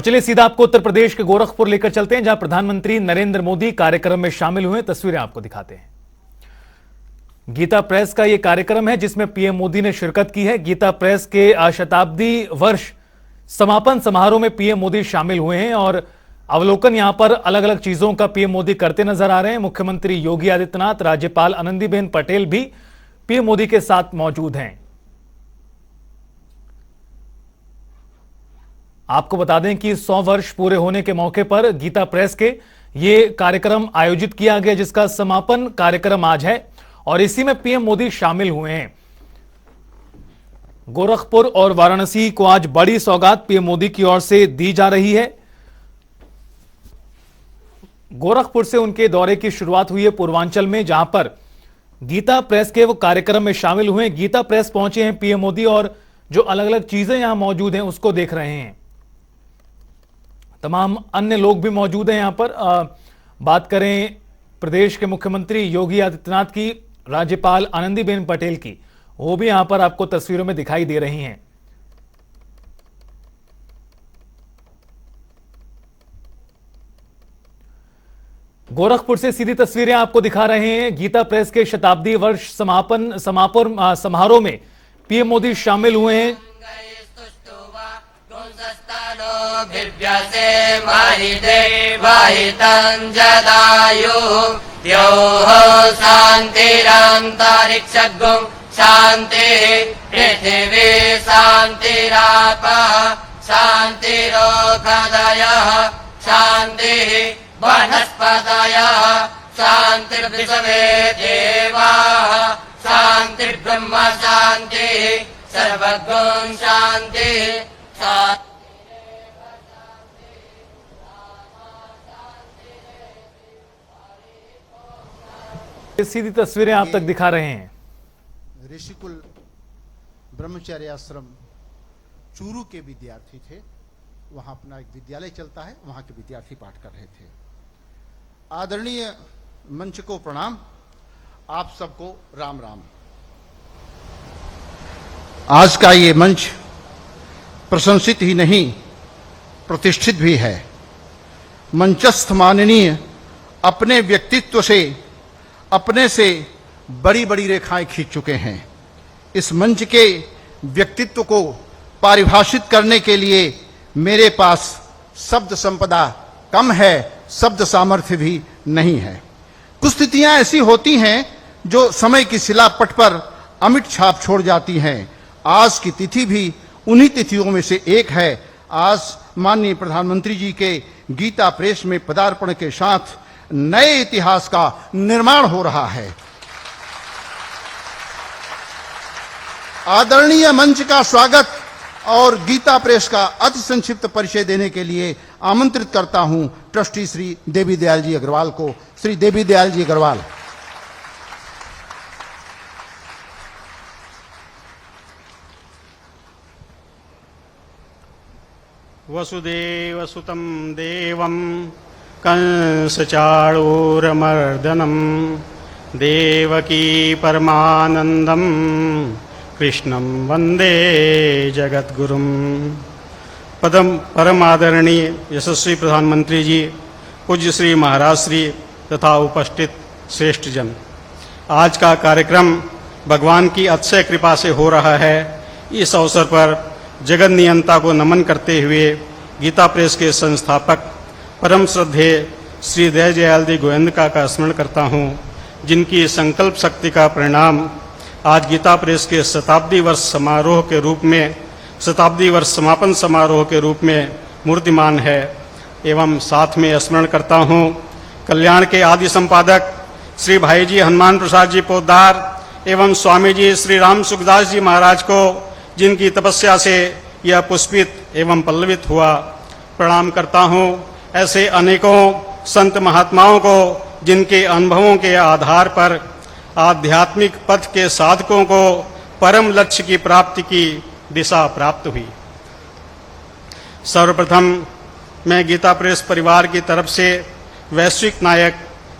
चलिए सीधा आपको उत्तर प्रदेश के गोरखपुर लेकर चलते हैं, जहां प्रधानमंत्री नरेंद्र मोदी कार्यक्रम में शामिल हुए। तस्वीरें आपको दिखाते हैं। गीता प्रेस का यह कार्यक्रम है जिसमें पीएम मोदी ने शिरकत की है। गीता प्रेस के शताब्दी वर्ष समापन समारोह में पीएम मोदी शामिल हुए हैं और अवलोकन यहां पर अलग अलग चीजों का पीएम मोदी करते नजर आ रहे हैं। मुख्यमंत्री योगी आदित्यनाथ, राज्यपाल आनंदीबेन पटेल भी पीएम मोदी के साथ मौजूद हैं। आपको बता दें कि 100 वर्ष पूरे होने के मौके पर गीता प्रेस के ये कार्यक्रम आयोजित किया गया, जिसका समापन कार्यक्रम आज है और इसी में पीएम मोदी शामिल हुए हैं। गोरखपुर और वाराणसी को आज बड़ी सौगात पीएम मोदी की ओर से दी जा रही है। गोरखपुर से उनके दौरे की शुरुआत हुई है पूर्वांचल में, जहां पर गीता प्रेस के वो कार्यक्रम में शामिल हुए। गीता प्रेस पहुंचे हैं पीएम मोदी और जो अलग अलग चीजें यहां मौजूद हैं उसको देख रहे हैं। तमाम अन्य लोग भी मौजूद हैं यहां पर। बात करें प्रदेश के मुख्यमंत्री योगी आदित्यनाथ की, राज्यपाल आनंदीबेन पटेल की, वो भी यहां पर आपको तस्वीरों में दिखाई दे रही हैं। गोरखपुर से सीधी तस्वीरें आपको दिखा रहे हैं। गीता प्रेस के शताब्दी वर्ष समापन समारोह में पीएम मोदी शामिल हुए हैं। शांतिरंतरिक्षगुं शांति पृथिवी शांतिरापः शांतिरोषधयः शांति वनस्पतयः शांतिर्विश्वे देवाः शांतिर्ब्रह्म शांतिः सर्वगुण शांतिः। सीधी तस्वीरें आप तक दिखा रहे हैं। ऋषिकुल ब्रह्मचर्य आश्रम चूरू के विद्यार्थी थे। वहां अपना एक विद्यालय चलता है, वहां के विद्यार्थी पाठ कर रहे थे। आदरणीय मंच को प्रणाम, आप सबको राम राम। आज का ये मंच प्रशंसित ही नहीं प्रतिष्ठित भी है। मंचस्थ माननीय अपने व्यक्तित्व से, अपने से बड़ी बड़ी रेखाएं खींच चुके हैं। इस मंच के व्यक्तित्व को परिभाषित करने के लिए मेरे पास शब्द संपदा कम है, शब्द सामर्थ्य भी नहीं है। कुछ स्थितियां ऐसी होती हैं जो समय की शिलापट पर अमिट छाप छोड़ जाती हैं। आज की तिथि भी उन्हीं तिथियों में से एक है। आज माननीय प्रधानमंत्री जी के गीता प्रेस में पदार्पण के साथ नए इतिहास का निर्माण हो रहा है। आदरणीय मंच का स्वागत और गीता प्रेस का अति संक्षिप्त परिचय देने के लिए आमंत्रित करता हूं ट्रस्टी श्री देवी दयाल जी अग्रवाल को। श्री देवी दयाल जी अग्रवाल। वसुदेव सुतं देवं कंसचाणूरमर्दनं देवकी परमानंदं कृष्णं वंदे जगद्गुरुं। परम आदरणीय यशस्वी प्रधानमंत्री जी, पूज्य श्री महाराज श्री तथा उपस्थित श्रेष्ठ जन, आज का कार्यक्रम भगवान की अतिशय कृपा से हो रहा है। इस अवसर पर जगत नियंता को नमन करते हुए गीता प्रेस के संस्थापक परम श्रद्धेय श्री दयाल गोविंदका का स्मरण करता हूँ, जिनकी संकल्प शक्ति का परिणाम आज गीता प्रेस के शताब्दी वर्ष समारोह के रूप में, शताब्दी वर्ष समापन समारोह के रूप में मूर्तिमान है। एवं साथ में स्मरण करता हूँ कल्याण के आदि संपादक श्री भाई जी हनुमान प्रसाद जी पोद्दार एवं स्वामी जी श्री राम सुखदास जी महाराज को, जिनकी तपस्या से यह पुष्पित एवं पल्लवित हुआ। प्रणाम करता हूँ ऐसे अनेकों संत महात्माओं को, जिनके अनुभवों के आधार पर आध्यात्मिक पथ के साधकों को परम लक्ष्य की प्राप्ति की दिशा प्राप्त हुई। सर्वप्रथम मैं गीता प्रेस परिवार की तरफ से वैश्विक नायक,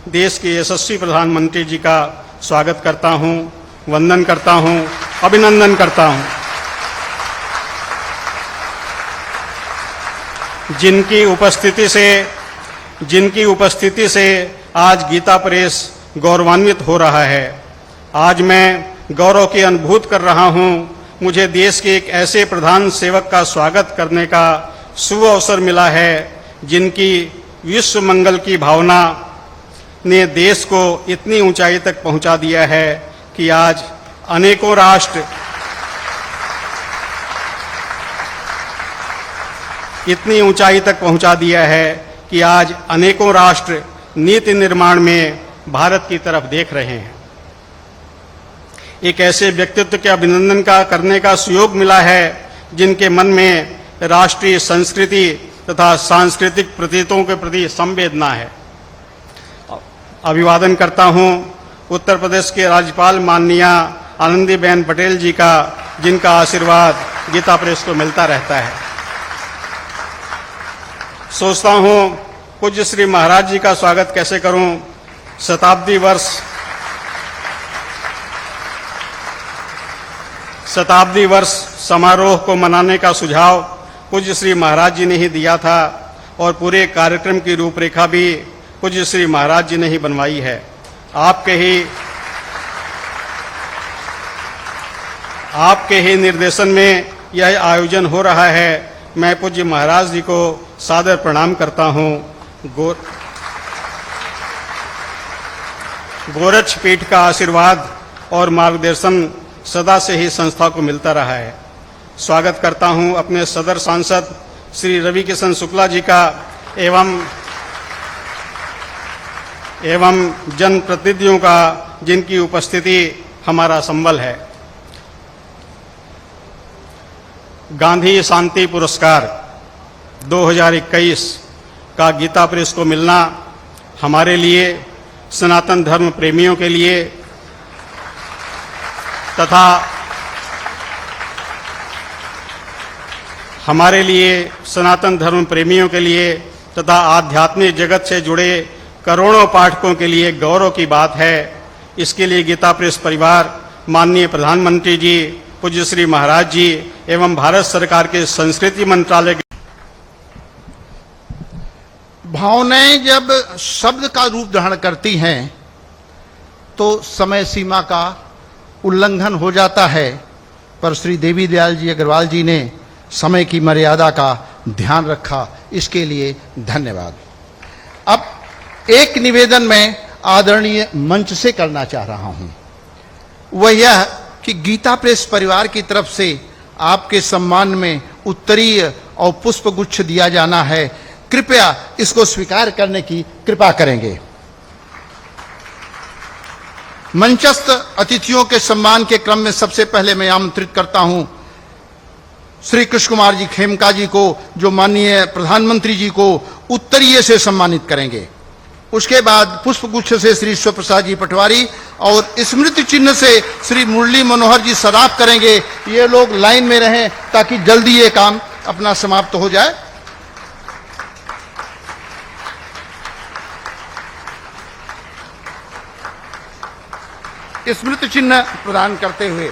देश के यशस्वी प्रधानमंत्री जी का स्वागत करता हूँ, वंदन करता हूँ, अभिनंदन करता हूँ। जिनकी उपस्थिति से आज गीता प्रेस गौरवान्वित हो रहा है। आज मैं गौरव की अनुभूति कर रहा हूं। मुझे देश के एक ऐसे प्रधान सेवक का स्वागत करने का शुभ अवसर मिला है जिनकी विश्व मंगल की भावना ने देश को इतनी ऊंचाई तक पहुंचा दिया है कि आज अनेकों राष्ट्र नीति निर्माण में भारत की तरफ देख रहे हैं। एक ऐसे व्यक्तित्व के अभिनंदन करने का सुयोग मिला है जिनके मन में राष्ट्रीय संस्कृति तथा सांस्कृतिक प्रतीकों के प्रति संवेदना है। अभिवादन करता हूं उत्तर प्रदेश के राज्यपाल माननीय आनंदीबेन पटेल जी का, जिनका आशीर्वाद गीता प्रेस को मिलता रहता है। सोचता हूं पूज्य श्री महाराज जी का स्वागत कैसे करूं। शताब्दी वर्ष समारोह को मनाने का सुझाव पूज्य श्री महाराज जी ने ही दिया था और पूरे कार्यक्रम की रूपरेखा भी पूज्य श्री महाराज जी ने ही बनवाई है। आपके ही निर्देशन में यह आयोजन हो रहा है। मैं पूज्य महाराज जी को सादर प्रणाम करता हूं। गोरक्ष पीठ का आशीर्वाद और मार्गदर्शन सदा से ही संस्था को मिलता रहा है। स्वागत करता हूं अपने सदर सांसद श्री रवि किशन शुक्ला जी का एवं जनप्रतिनिधियों का, जिनकी उपस्थिति हमारा संबल है। गांधी शांति पुरस्कार 2021 का गीता प्रेस को मिलना हमारे लिए, सनातन धर्म प्रेमियों के लिए तथा आध्यात्मिक जगत से जुड़े करोड़ों पाठकों के लिए गौरव की बात है। इसके लिए गीता प्रेस परिवार, माननीय प्रधानमंत्री जी, पूज्य श्री महाराज जी एवं भारत सरकार के संस्कृति मंत्रालय के भावनाएं जब शब्द का रूप धारण करती हैं तो समय सीमा का उल्लंघन हो जाता है, पर श्री देवी दयाल जी अग्रवाल जी ने समय की मर्यादा का ध्यान रखा, इसके लिए धन्यवाद। अब एक निवेदन मैं आदरणीय मंच से करना चाह रहा हूं, वह यह कि गीता प्रेस परिवार की तरफ से आपके सम्मान में उत्तरीय और पुष्पगुच्छ दिया जाना है। कृपया इसको स्वीकार करने की कृपा करेंगे। मंचस्थ अतिथियों के सम्मान के क्रम में सबसे पहले मैं आमंत्रित करता हूं श्री कृष्ण कुमार जी खेमका जी को, जो माननीय प्रधानमंत्री जी को उत्तरीय से सम्मानित करेंगे। उसके बाद पुष्पगुच्छ से श्री ईश्वर प्रसाद जी पटवारी और स्मृति चिन्ह से श्री मुरली मनोहर जी सराफ करेंगे। ये लोग लाइन में रहें ताकि जल्दी ये काम अपना समाप्त हो जाए। स्मृति चिन्ह प्रदान करते हुए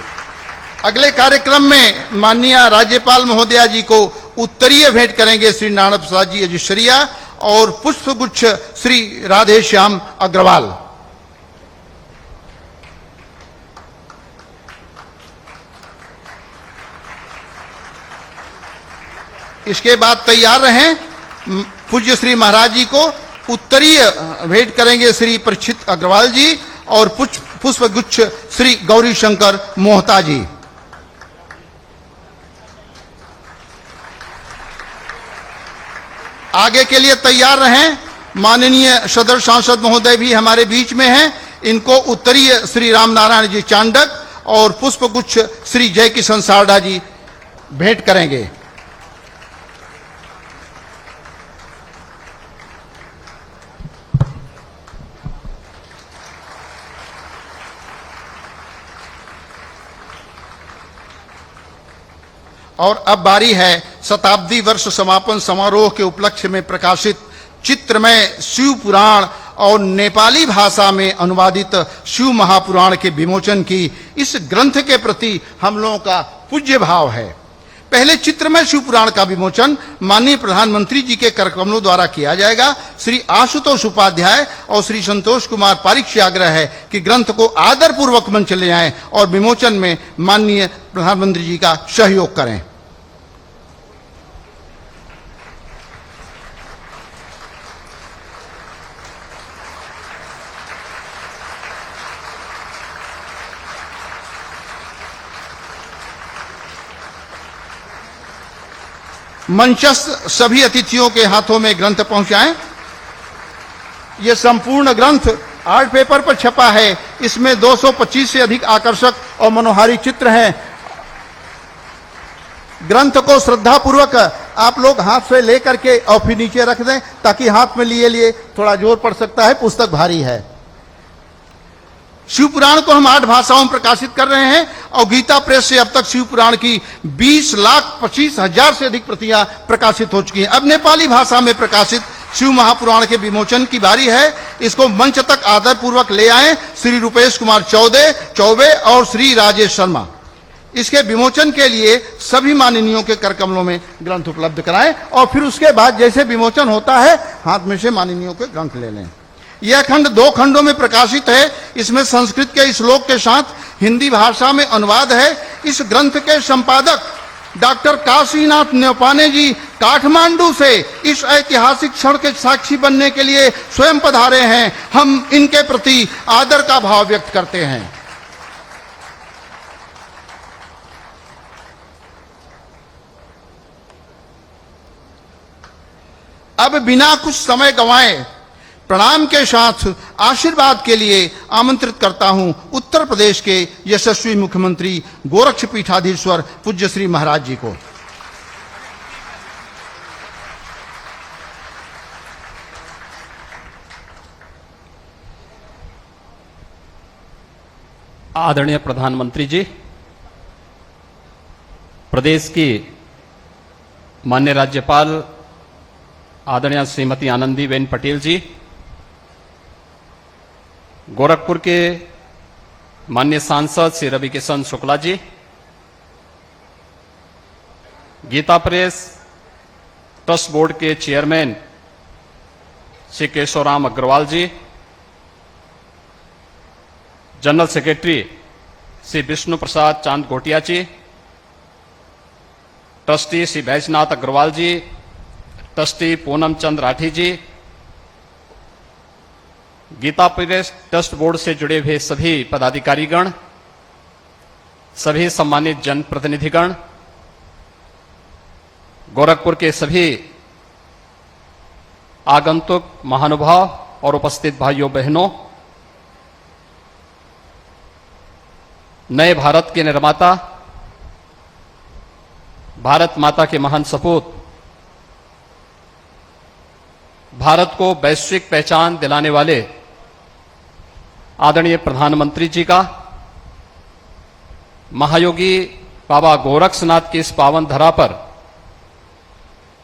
अगले कार्यक्रम में माननीय राज्यपाल महोदया जी को उत्तरीय भेंट करेंगे श्री नारायण प्रसाद जी अजिशरिया और पुष्पगुच्छ श्री राधे श्याम अग्रवाल। इसके बाद तैयार रहें, पूज्य श्री महाराज जी को उत्तरीय भेंट करेंगे श्री परीक्षित अग्रवाल जी और पुष्पगुच्छ श्री गौरी शंकर मोहता जी। आगे के लिए तैयार रहें। माननीय सदर सांसद महोदय भी हमारे बीच में हैं। इनको उत्तरीय श्री रामनारायण जी चांडक और पुष्पगुच्छ श्री जय किशन सारडा जी भेंट करेंगे। और अब बारी है शताब्दी वर्ष समापन समारोह के उपलक्ष्य में प्रकाशित चित्रमय शिव पुराण और नेपाली भाषा में अनुवादित शिव महापुराण के विमोचन की। इस ग्रंथ के प्रति हम लोगों का पूज्य भाव है। पहले चित्रमय शिव पुराण का विमोचन माननीय प्रधानमंत्री जी के करकमलों द्वारा किया जाएगा। श्री आशुतोष उपाध्याय और श्री संतोष कुमार पारिक से आग्रह है कि ग्रंथ को आदर पूर्वक मंच ले आएं और विमोचन में माननीय प्रधानमंत्री जी का सहयोग करें। मंचस्थ सभी अतिथियों के हाथों में ग्रंथ पहुंचाएं। यह संपूर्ण ग्रंथ आर्ट पेपर पर छपा है। इसमें 225 से अधिक आकर्षक और मनोहारी चित्र हैं। ग्रंथ को श्रद्धापूर्वक आप लोग हाथ से लेकर के और फिर नीचे रख दें, ताकि हाथ में लिए लिए थोड़ा जोर पड़ सकता है, पुस्तक भारी है। शिव पुराण को हम 8 भाषाओं में प्रकाशित कर रहे हैं और गीता प्रेस से अब तक शिव पुराण की 20,25,000 से अधिक प्रतियां प्रकाशित हो चुकी हैं। अब नेपाली भाषा में प्रकाशित शिव महापुराण के विमोचन की बारी है। इसको मंच तक आदर पूर्वक ले आए श्री रूपेश कुमार चौबे और श्री राजेश शर्मा। इसके विमोचन के लिए सभी माननीयों के करकमलों में ग्रंथ उपलब्ध कराएं और फिर उसके बाद जैसे विमोचन होता है हाथ में से माननीयों के ग्रंथ ले लें। यह खंड 2 खंडों में प्रकाशित है। इसमें संस्कृत के श्लोक के साथ हिंदी भाषा में अनुवाद है। इस ग्रंथ के संपादक डॉक्टर काशीनाथ न्योपाने जी काठमांडू से इस ऐतिहासिक क्षण के साक्षी बनने के लिए स्वयं पधारे हैं। हम इनके प्रति आदर का भाव व्यक्त करते हैं। अब बिना कुछ समय गंवाए प्रणाम के साथ आशीर्वाद के लिए आमंत्रित करता हूं उत्तर प्रदेश के यशस्वी मुख्यमंत्री गोरक्ष पीठाधीश्वर पूज्य श्री महाराज जी को। आदरणीय प्रधानमंत्री जी, प्रदेश की माननीय राज्यपाल आदरणीय श्रीमती आनंदीबेन पटेल जी, गोरखपुर के माननीय सांसद Shri Ravi Kishan Shukla ji, Gita press trust board के चेयरमैन श्री केशवराम अग्रवाल जी, जनरल सेक्रेटरी श्री विष्णु प्रसाद चांद गोटिया जी, ट्रस्टी श्री बैजनाथ अग्रवाल जी, ट्रस्टी पूनम चंद राठी जी, गीता प्रेस ट्रस्ट बोर्ड से जुड़े हुए सभी पदाधिकारीगण, सभी सम्मानित जनप्रतिनिधिगण, गोरखपुर के सभी आगंतुक महानुभाव और उपस्थित भाइयों बहनों, नए भारत के निर्माता, भारत माता के महान सपूत, भारत को वैश्विक पहचान दिलाने वाले आदरणीय प्रधानमंत्री जी का, महायोगी बाबा गोरक्षनाथ की इस पावन धरा पर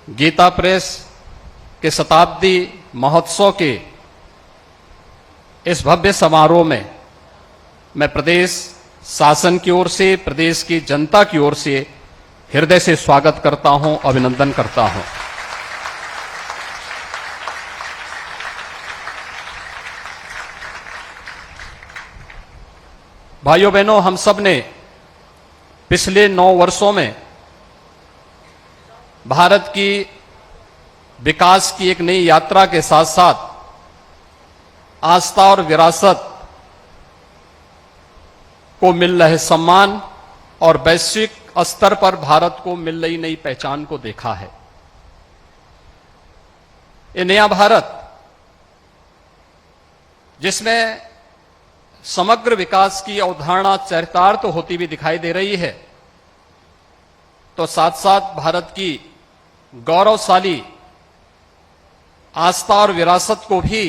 गीता प्रेस के शताब्दी महोत्सव के इस भव्य समारोह में मैं प्रदेश शासन की ओर से, प्रदेश की जनता की ओर से हृदय से स्वागत करता हूं, अभिनंदन करता हूं। भाइयों बहनों, हम सब ने पिछले 9 वर्षों में भारत की विकास की एक नई यात्रा के साथ साथ आस्था और विरासत को मिल रहे सम्मान और वैश्विक स्तर पर भारत को मिल रही नई पहचान को देखा है। ये नया भारत जिसमें समग्र विकास की अवधारणा चरितार्थ होती हुई दिखाई दे रही है, तो साथ साथ भारत की गौरवशाली आस्था और विरासत को भी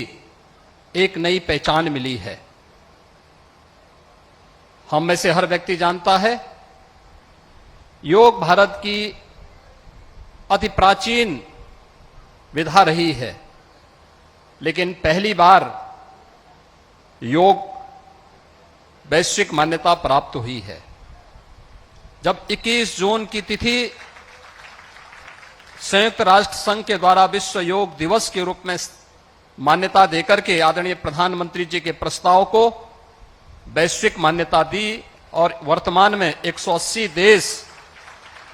एक नई पहचान मिली है। हम में से हर व्यक्ति जानता है, योग भारत की अति प्राचीन विधा रही है, लेकिन पहली बार योग वैश्विक मान्यता प्राप्त हुई है। जब 21 जून की तिथि संयुक्त राष्ट्र संघ के द्वारा विश्व योग दिवस के रूप में मान्यता देकर के आदरणीय प्रधानमंत्री जी के प्रस्ताव को वैश्विक मान्यता दी और वर्तमान में 180 देश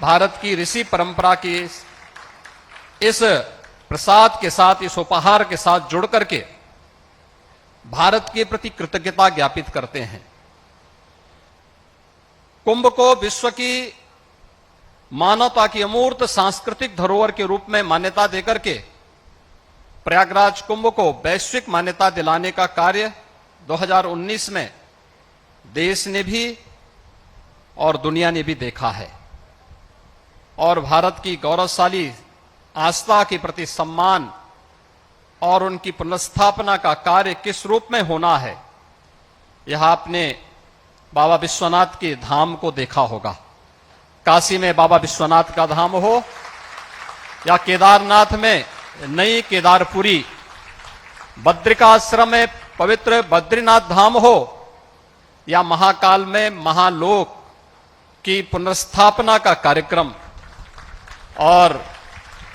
भारत की ऋषि परंपरा की इस प्रसाद के साथ, इस उपहार के साथ जुड़ करके भारत के प्रति कृतज्ञता ज्ञापित करते हैं। कुंभ को विश्व की मानवता की अमूर्त सांस्कृतिक धरोहर के रूप में मान्यता देकर के प्रयागराज कुंभ को वैश्विक मान्यता दिलाने का कार्य 2019 में देश ने भी और दुनिया ने भी देखा है। और भारत की गौरवशाली आस्था के प्रति सम्मान और उनकी पुनर्स्थापना का कार्य किस रूप में होना है, यह आपने बाबा विश्वनाथ के धाम को देखा होगा। काशी में बाबा विश्वनाथ का धाम हो या केदारनाथ में नई केदारपुरी, बद्रिकाश्रम में पवित्र बद्रीनाथ धाम हो या महाकाल में महालोक की पुनर्स्थापना का कार्यक्रम और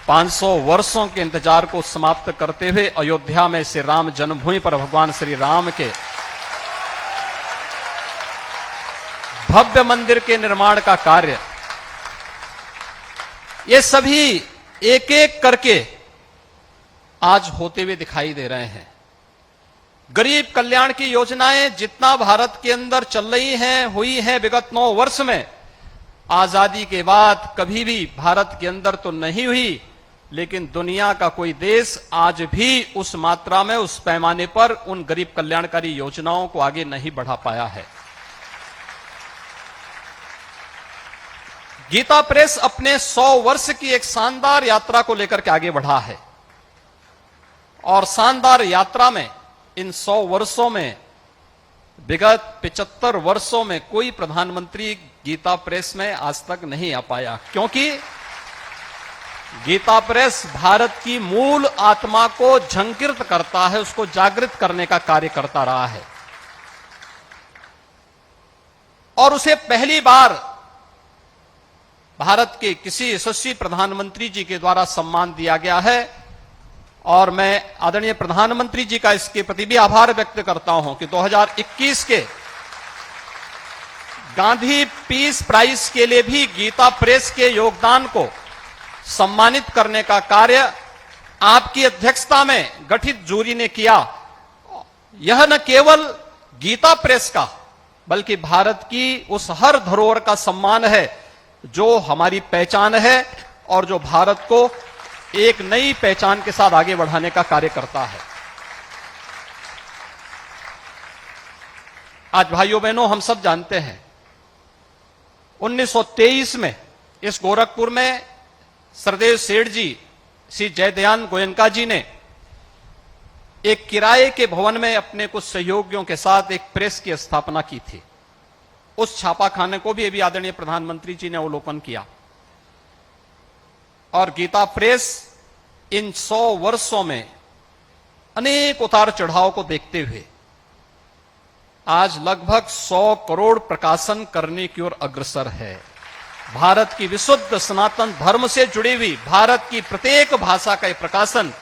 500 वर्षों के इंतजार को समाप्त करते हुए अयोध्या में श्री राम जन्मभूमि पर भगवान श्री राम के भव्य मंदिर के निर्माण का कार्य, ये सभी एक एक करके आज होते हुए दिखाई दे रहे हैं। गरीब कल्याण की योजनाएं जितना भारत के अंदर चल रही हैं, हुई हैं विगत 9 वर्ष में, आजादी के बाद कभी भी भारत के अंदर तो नहीं हुई, लेकिन दुनिया का कोई देश आज भी उस मात्रा में, उस पैमाने पर उन गरीब कल्याणकारी योजनाओं को आगे नहीं बढ़ा पाया है। गीता प्रेस अपने 100 वर्ष की एक शानदार यात्रा को लेकर के आगे बढ़ा है और शानदार यात्रा में इन 100 वर्षों में विगत 75 वर्षों में कोई प्रधानमंत्री गीता प्रेस में आज तक नहीं आ पाया, क्योंकि गीता प्रेस भारत की मूल आत्मा को झंकृत करता है, उसको जागृत करने का कार्य करता रहा है। और उसे पहली बार भारत के किसी यशस्वी प्रधानमंत्री जी के द्वारा सम्मान दिया गया है और मैं आदरणीय प्रधानमंत्री जी का इसके प्रति भी आभार व्यक्त करता हूं कि 2021 के गांधी पीस प्राइज के लिए भी गीता प्रेस के योगदान को सम्मानित करने का कार्य आपकी अध्यक्षता में गठित जूरी ने किया। यह न केवल गीता प्रेस का बल्कि भारत की उस हर धरोहर का सम्मान है जो हमारी पहचान है और जो भारत को एक नई पहचान के साथ आगे बढ़ाने का कार्य करता है। आज भाइयों बहनों, हम सब जानते हैं 1923 में इस गोरखपुर में सरदेव सेठ जी, श्री जयदयान गोयनका जी ने एक किराए के भवन में अपने कुछ सहयोगियों के साथ एक प्रेस की स्थापना की थी। उस छापाखाने को भी अभी आदरणीय प्रधानमंत्री जी ने अवलोकन किया और गीता प्रेस इन 100 वर्षों में अनेक उतार चढ़ाव को देखते हुए आज लगभग 100 करोड़ प्रकाशन करने की ओर अग्रसर है। भारत की विशुद्ध सनातन धर्म से जुड़ी हुई भारत की प्रत्येक भाषा का प्रकाशन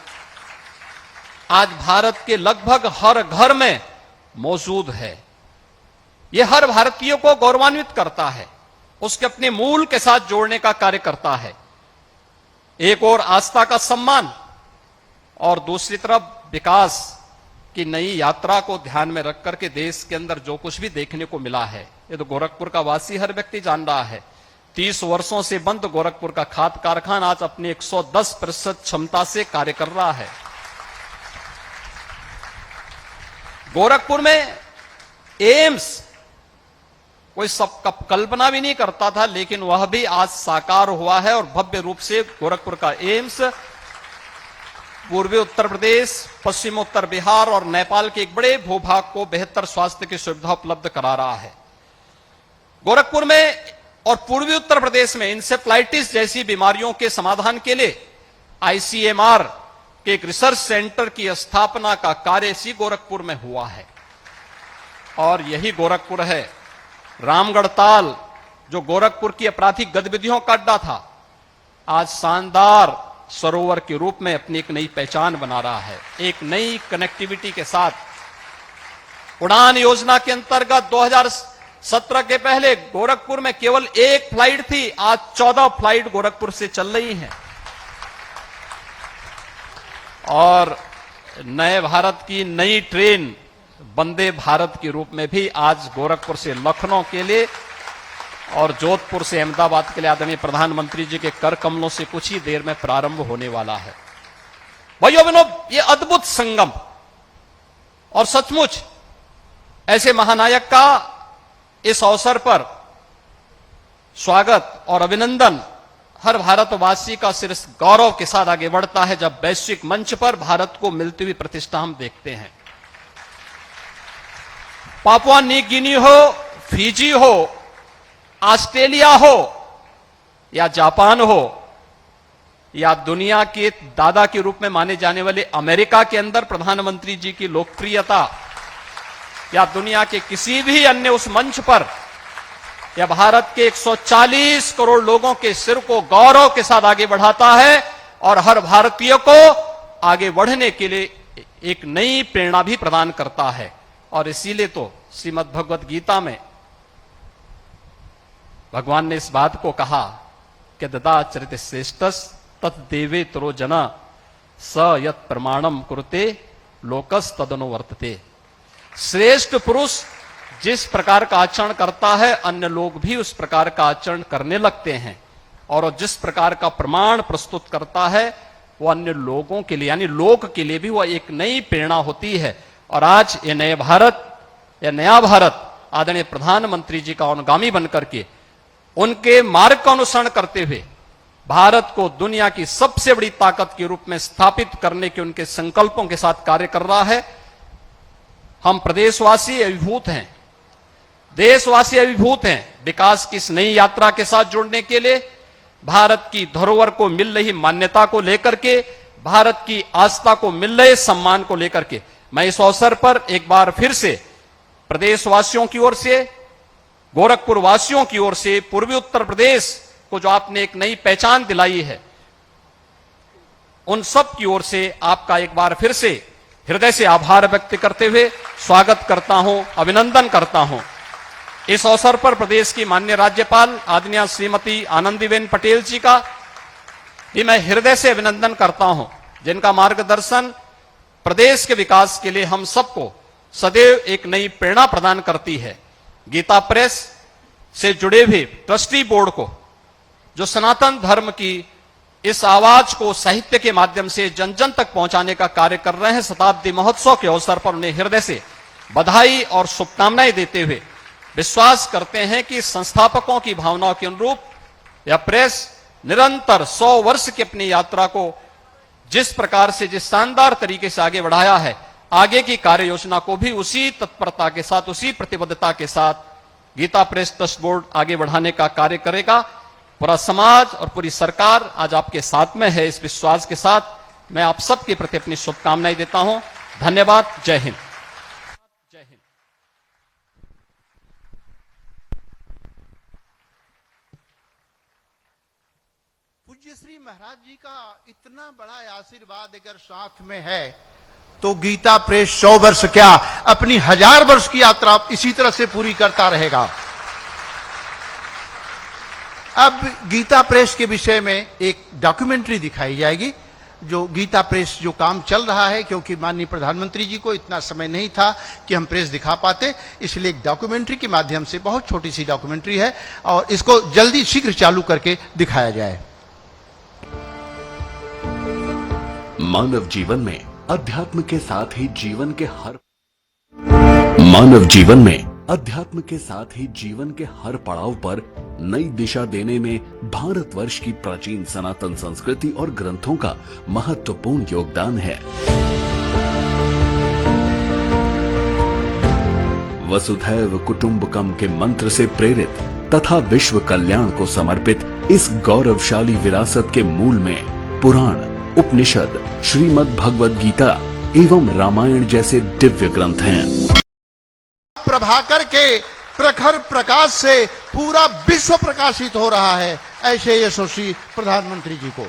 आज भारत के लगभग हर घर में मौजूद है। यह हर भारतीय को गौरवान्वित करता है, उसके अपने मूल के साथ जोड़ने का कार्य करता है। एक और आस्था का सम्मान और दूसरी तरफ विकास की नई यात्रा को ध्यान में रख करके देश के अंदर जो कुछ भी देखने को मिला है, ये तो गोरखपुर का वासी हर व्यक्ति जान रहा है। 30 वर्षों से बंद गोरखपुर का खाद कारखाना आज अपनी 110% क्षमता से कार्य कर रहा है। गोरखपुर में एम्स कोई सब कल्पना भी नहीं करता था, लेकिन वह भी आज साकार हुआ है और भव्य रूप से गोरखपुर का एम्स पूर्वी उत्तर प्रदेश, पश्चिम उत्तर बिहार और नेपाल के एक बड़े भूभाग को बेहतर स्वास्थ्य की सुविधा उपलब्ध करा रहा है। गोरखपुर में और पूर्वी उत्तर प्रदेश में इंसेफ्लाइटिस जैसी बीमारियों के समाधान के लिए आईसीएमआर के एक रिसर्च सेंटर की स्थापना का कार्य इसी गोरखपुर में हुआ है। और यही गोरखपुर है रामगढ़ताल जो गोरखपुर की आपराधिक गतिविधियों का अड्डा था, आज शानदार सरोवर के रूप में अपनी एक नई पहचान बना रहा है। एक नई कनेक्टिविटी के साथ उड़ान योजना के अंतर्गत 2017 के पहले गोरखपुर में केवल एक फ्लाइट थी, आज 14 फ्लाइट गोरखपुर से चल रही हैं। और नए भारत की नई ट्रेन वंदे भारत के रूप में भी आज गोरखपुर से लखनऊ के लिए और जोधपुर से अहमदाबाद के लिए आदरणीय प्रधानमंत्री जी के कर कमलों से कुछ ही देर में प्रारंभ होने वाला है। भाइयों बहनों, ये अद्भुत संगम और सचमुच ऐसे महानायक का इस अवसर पर स्वागत और अभिनंदन हर भारतवासी का सिर गौरव के साथ आगे बढ़ता है जब वैश्विक मंच पर भारत को मिलती हुई प्रतिष्ठा हम देखते हैं। पापुआ न्यू गिनी हो, फिजी हो, ऑस्ट्रेलिया हो या जापान हो या दुनिया के दादा के रूप में माने जाने वाले अमेरिका के अंदर प्रधानमंत्री जी की लोकप्रियता या दुनिया के किसी भी अन्य उस मंच पर या भारत के 140 करोड़ लोगों के सिर को गौरव के साथ आगे बढ़ाता है और हर भारतीय को आगे बढ़ने के लिए एक नई प्रेरणा भी प्रदान करता है। और इसीलिए तो श्रीमद् भगवत गीता में भगवान ने इस बात को कहा कि ददाचरित श्रेष्ठस तत्देवे तरो जना स यत् प्रमाणम कुरुते लोकस तदनुवर्तते। श्रेष्ठ पुरुष जिस प्रकार का आचरण करता है अन्य लोग भी उस प्रकार का आचरण करने लगते हैं और जिस प्रकार का प्रमाण प्रस्तुत करता है वो अन्य लोगों के लिए यानी लोक के लिए भी वह एक नई प्रेरणा होती है। और आज ये नए भारत या नया भारत आदरणीय प्रधानमंत्री जी का अनुगामी बनकर के उनके मार्ग का अनुसरण करते हुए भारत को दुनिया की सबसे बड़ी ताकत के रूप में स्थापित करने के उनके संकल्पों के साथ कार्य कर रहा है। हम प्रदेशवासी अभिभूत हैं, देशवासी अभिभूत हैं विकास की इस नई यात्रा के साथ जुड़ने के लिए, भारत की धरोहर को मिल रही मान्यता को लेकर के, भारत की आस्था को मिल रहे सम्मान को लेकर के मैं इस अवसर पर एक बार फिर से प्रदेशवासियों की ओर से, गोरखपुर वासियों की ओर से, पूर्वी उत्तर प्रदेश को जो आपने एक नई पहचान दिलाई है, उन सब की ओर से आपका एक बार फिर से हृदय से आभार व्यक्त करते हुए स्वागत करता हूं, अभिनंदन करता हूं। इस अवसर पर प्रदेश की माननीय राज्यपाल आदरणीय श्रीमती आनंदीबेन पटेल जी का भी मैं हृदय से अभिनंदन करता हूं, जिनका मार्गदर्शन प्रदेश के विकास के लिए हम सबको सदैव एक नई प्रेरणा प्रदान करती है। गीता प्रेस से जुड़े हुए ट्रस्टी बोर्ड को जो सनातन धर्म की इस आवाज को साहित्य के माध्यम से जन जन तक पहुंचाने का कार्य कर रहे हैं, शताब्दी महोत्सव के अवसर पर उन्हें हृदय से बधाई और शुभकामनाएं देते हुए विश्वास करते हैं कि संस्थापकों की भावनाओं के अनुरूप यह प्रेस निरंतर 100 वर्ष की अपनी यात्रा को जिस प्रकार से जिस शानदार तरीके से आगे बढ़ाया है, आगे की कार्य योजना को भी उसी तत्परता के साथ, उसी प्रतिबद्धता के साथ गीता प्रेस ट्रस्ट बोर्ड आगे बढ़ाने का कार्य करेगा। पूरा समाज और पूरी सरकार आज आपके साथ में है। इस विश्वास के साथ मैं आप सबके प्रति अपनी शुभकामनाएं देता हूं। धन्यवाद। जय हिंद। जय हिंद। पूज्य श्री महाराज जी का इतना बड़ा आशीर्वाद अगर साथ में है तो गीता प्रेस 100 वर्ष क्या अपनी 1000 वर्ष की यात्रा इसी तरह से पूरी करता रहेगा। अब गीता प्रेस के विषय में एक डॉक्यूमेंट्री दिखाई जाएगी जो गीता प्रेस जो काम चल रहा है, क्योंकि माननीय प्रधानमंत्री जी को इतना समय नहीं था कि हम प्रेस दिखा पाते, इसलिए एक डॉक्यूमेंट्री के माध्यम से, बहुत छोटी सी डॉक्यूमेंट्री है और इसको जल्दी शीघ्र चालू करके दिखाया जाए। मानव जीवन में अध्यात्म के साथ ही जीवन के हर पड़ाव पर नई दिशा देने में भारतवर्ष की प्राचीन सनातन संस्कृति और ग्रंथों का महत्वपूर्ण योगदान है। वसुधैव कुटुंबकम के मंत्र से प्रेरित तथा विश्व कल्याण को समर्पित इस गौरवशाली विरासत के मूल में पुराण, उपनिषद, श्रीमद् भगवद गीता एवं रामायण जैसे दिव्य ग्रंथ हैं। प्रभाकर के प्रखर प्रकाश से पूरा विश्व प्रकाशित हो रहा है, ऐसे यशस्वी प्रधानमंत्री जी को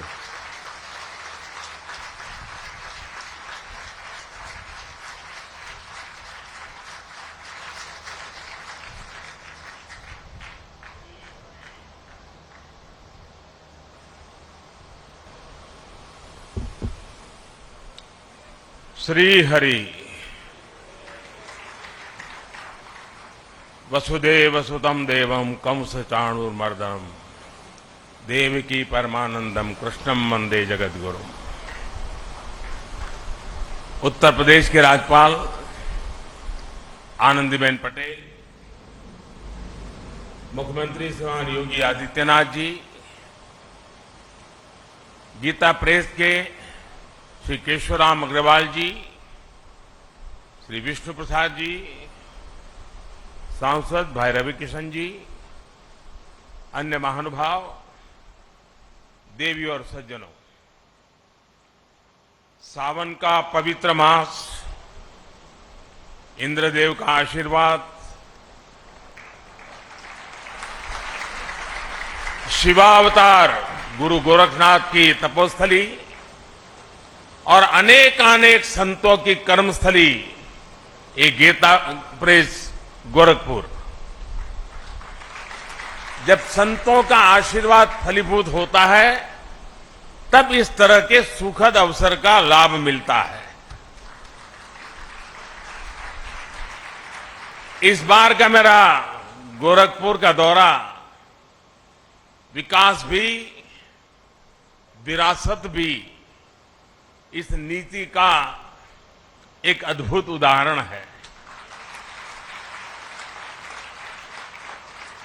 श्री हरि वसुदेव सुतम देवम कंस चाणूरमर्दनम देवकी परमानंदम कृष्णम वंदे जगद्गुरु। उत्तर प्रदेश के राज्यपाल आनंदीबेन पटेल, मुख्यमंत्री श्रीमान योगी आदित्यनाथ जी, गीता प्रेस के श्री केशवराम अग्रवाल जी, श्री विष्णु प्रसाद जी, सांसद भाई रवि किशन जी, अन्य महानुभाव, देवी और सज्जनों, सावन का पवित्र मास, इंद्रदेव का आशीर्वाद, शिवावतार गुरु गोरखनाथ की तपोस्थली और अनेकानेक संतों की कर्मस्थली ये गीता प्रेस गोरखपुर। जब संतों का आशीर्वाद फलीभूत होता है तब इस तरह के सुखद अवसर का लाभ मिलता है। इस बार का मेरा गोरखपुर का दौरा विकास भी, विरासत भी, इस नीति का एक अद्भुत उदाहरण है।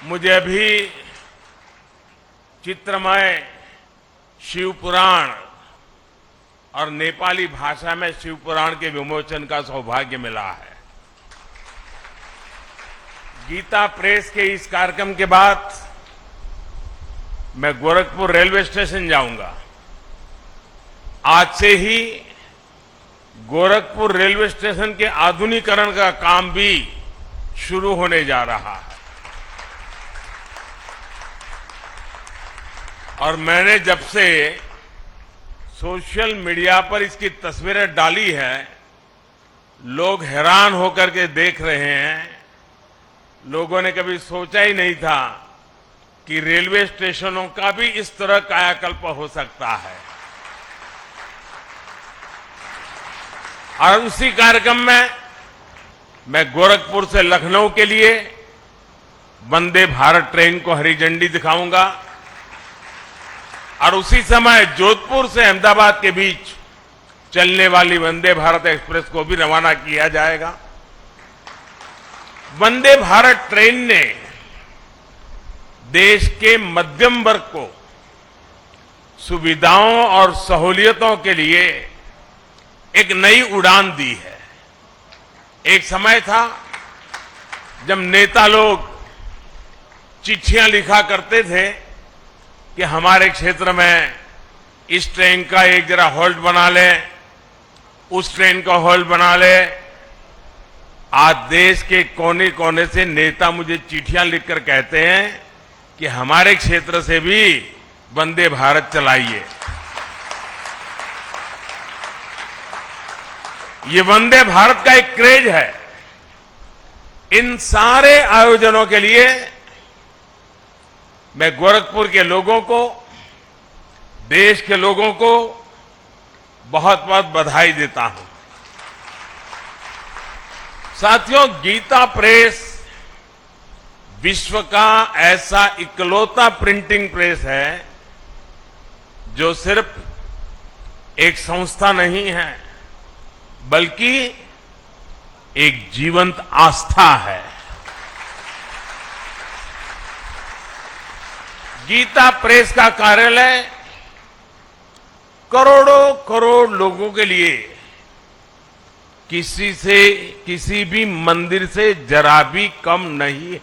मुझे अभी चित्रमय शिव पुराण और नेपाली भाषा में शिव पुराण के विमोचन का सौभाग्य मिला है। गीता प्रेस के इस कार्यक्रम के बाद मैं गोरखपुर रेलवे स्टेशन जाऊंगा। आज से ही गोरखपुर रेलवे स्टेशन के आधुनिकीकरण का काम भी शुरू होने जा रहा है। और मैंने जब से सोशल मीडिया पर इसकी तस्वीरें डाली है, लोग हैरान होकर के देख रहे हैं। लोगों ने कभी सोचा ही नहीं था कि रेलवे स्टेशनों का भी इस तरह कायाकल्प हो सकता है। और उसी कार्यक्रम में मैं गोरखपुर से लखनऊ के लिए वंदे भारत ट्रेन को हरी झंडी दिखाऊंगा और उसी समय जोधपुर से अहमदाबाद के बीच चलने वाली वंदे भारत एक्सप्रेस को भी रवाना किया जाएगा। वंदे भारत ट्रेन ने देश के मध्यम वर्ग को सुविधाओं और सहूलियतों के लिए एक नई उड़ान दी है। एक समय था जब नेता लोग चिट्ठियां लिखा करते थे कि हमारे क्षेत्र में इस ट्रेन का एक जरा होल्ड बना ले, उस ट्रेन का होल्ड बना ले। आज देश के कोने कोने से नेता मुझे चिट्ठियां लिखकर कहते हैं कि हमारे क्षेत्र से भी वंदे भारत चलाइए। ये वंदे भारत का एक क्रेज है। इन सारे आयोजनों के लिए मैं गोरखपुर के लोगों को, देश के लोगों को बहुत बहुत बधाई देता हूं। साथियों, गीता प्रेस विश्व का ऐसा इकलौता प्रिंटिंग प्रेस है जो सिर्फ एक संस्था नहीं है बल्कि एक जीवंत आस्था है। गीता प्रेस का कार्यालय करोड़ों करोड़ लोगों के लिए किसी भी मंदिर से जरा भी कम नहीं है।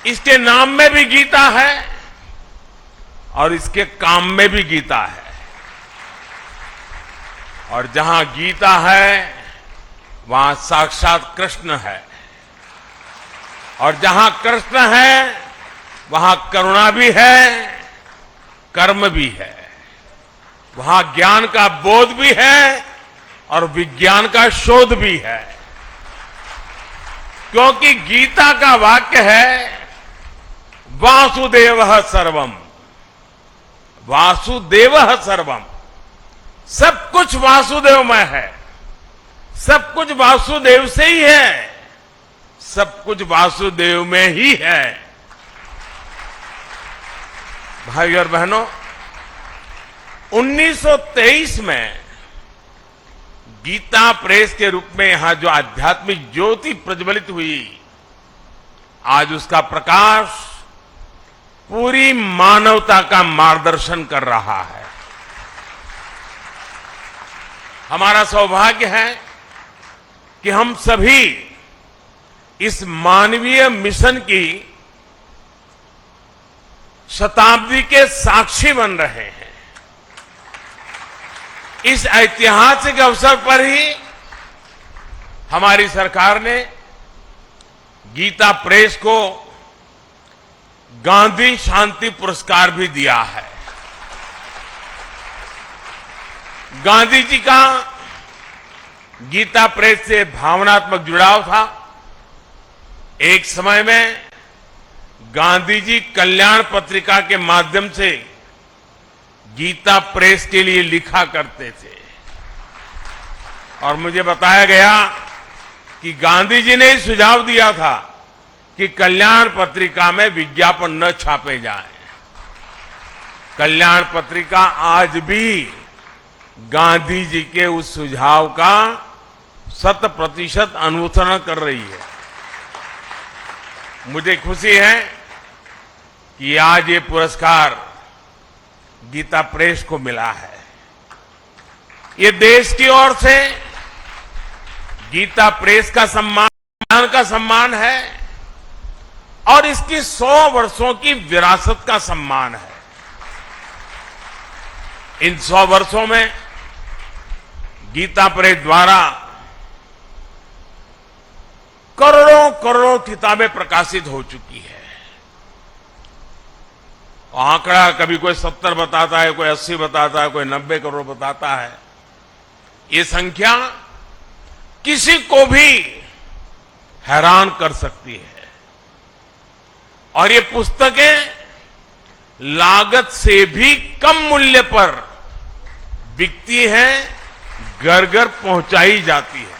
इसके नाम में भी गीता है और इसके काम में भी गीता है। और जहां गीता है वहां साक्षात कृष्ण है, और जहां कृष्ण है वहां करुणा भी है, कर्म भी है, वहां ज्ञान का बोध भी है और विज्ञान का शोध भी है। क्योंकि गीता का वाक्य है वासुदेवः सर्वम, वासुदेवः सर्वम, सब कुछ वासुदेवमय है, सब कुछ वासुदेव से ही है, सब कुछ वासुदेव में ही है। भाई और बहनों, 1923 में गीता प्रेस के रूप में यहां जो आध्यात्मिक ज्योति प्रज्वलित हुई, आज उसका प्रकाश पूरी मानवता का मार्गदर्शन कर रहा है। हमारा सौभाग्य है कि हम सभी इस मानवीय मिशन की शताब्दी के साक्षी बन रहे हैं। इस ऐतिहासिक अवसर पर ही हमारी सरकार ने गीता प्रेस को गांधी शांति पुरस्कार भी दिया है। गांधी जी का गीता प्रेस से भावनात्मक जुड़ाव था। एक समय में गांधी जी कल्याण पत्रिका के माध्यम से गीता प्रेस के लिए लिखा करते थे, और मुझे बताया गया कि गांधी जी ने सुझाव दिया था कि कल्याण पत्रिका में विज्ञापन न छापे जाएं। कल्याण पत्रिका आज भी गांधी जी के उस सुझाव का 100% अनुसरण कर रही है। मुझे खुशी है कि आज ये पुरस्कार गीता प्रेस को मिला है। ये देश की ओर से गीता प्रेस का सम्मान है और इसकी 100 वर्षों की विरासत का सम्मान है। इन 100 वर्षों में गीता प्रेस द्वारा करोड़ों करोड़ों किताबें प्रकाशित हो चुकी है। आंकड़ा कभी कोई 70 बताता है, कोई 80 बताता है, कोई 90 करोड़ बताता है। ये संख्या किसी को भी हैरान कर सकती है। और ये पुस्तकें लागत से भी कम मूल्य पर बिकती हैं, घर घर पहुंचाई जाती है।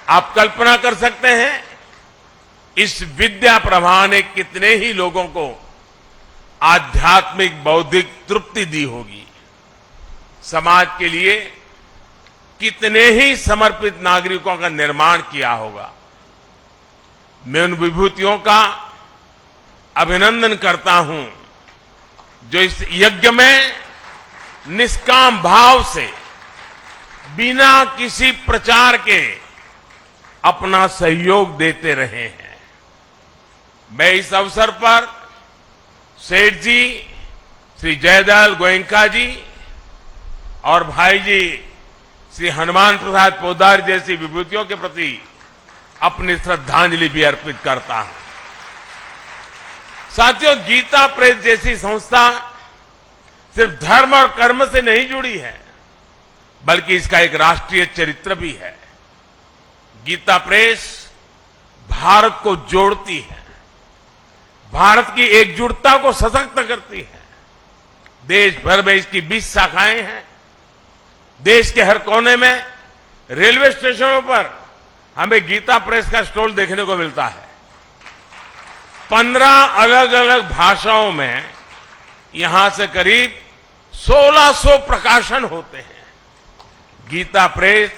आप कल्पना कर सकते हैं इस विद्या प्रवाह ने कितने ही लोगों को आध्यात्मिक बौद्धिक तृप्ति दी होगी, समाज के लिए कितने ही समर्पित नागरिकों का निर्माण किया होगा। मैं उन विभूतियों का अभिनंदन करता हूं जो इस यज्ञ में निष्काम भाव से बिना किसी प्रचार के अपना सहयोग देते रहे हैं। मैं इस अवसर पर सेठ जी, श्री जयदयाल गोयनका जी और भाई जी श्री हनुमान प्रसाद पोद्दार जैसी विभूतियों के प्रति अपनी श्रद्धांजलि भी अर्पित करता हूं। साथियों, गीता प्रेस जैसी संस्था सिर्फ धर्म और कर्म से नहीं जुड़ी है, बल्कि इसका एक राष्ट्रीय चरित्र भी है। गीता प्रेस भारत को जोड़ती है, भारत की एकजुटता को सशक्त करती है। देश भर में इसकी 20 शाखाएं हैं। देश के हर कोने में रेलवे स्टेशनों पर हमें गीता प्रेस का स्टॉल देखने को मिलता है। 15 अलग अलग भाषाओं में यहां से करीब 1600 प्रकाशन होते हैं। गीता प्रेस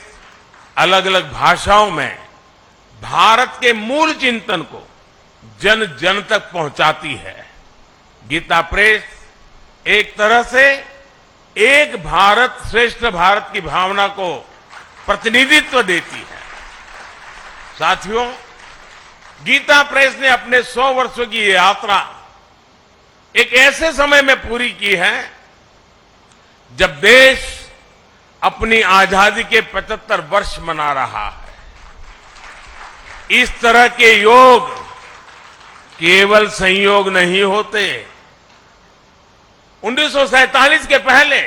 अलग अलग भाषाओं में भारत के मूल चिंतन को जन जन तक पहुंचाती है। गीता प्रेस एक तरह से एक भारत श्रेष्ठ भारत की भावना को प्रतिनिधित्व देती है। साथियों, गीता प्रेस ने अपने 100 वर्षों की ये यात्रा एक ऐसे समय में पूरी की है जब देश अपनी आजादी के 75 वर्ष मना रहा है। इस तरह के योग केवल संयोग नहीं होते। 1947 के पहले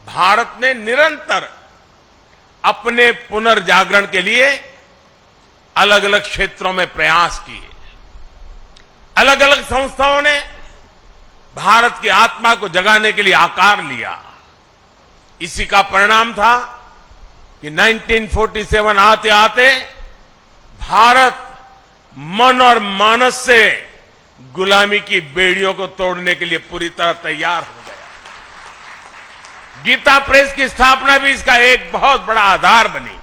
भारत ने निरंतर अपने पुनर्जागरण के लिए अलग अलग क्षेत्रों में प्रयास किए। अलग अलग संस्थाओं ने भारत की आत्मा को जगाने के लिए आकार लिया। इसी का परिणाम था कि 1947 आते आते भारत मन और मानस से गुलामी की बेड़ियों को तोड़ने के लिए पूरी तरह तैयार हो गया। गीता प्रेस की स्थापना भी इसका एक बहुत बड़ा आधार बनी।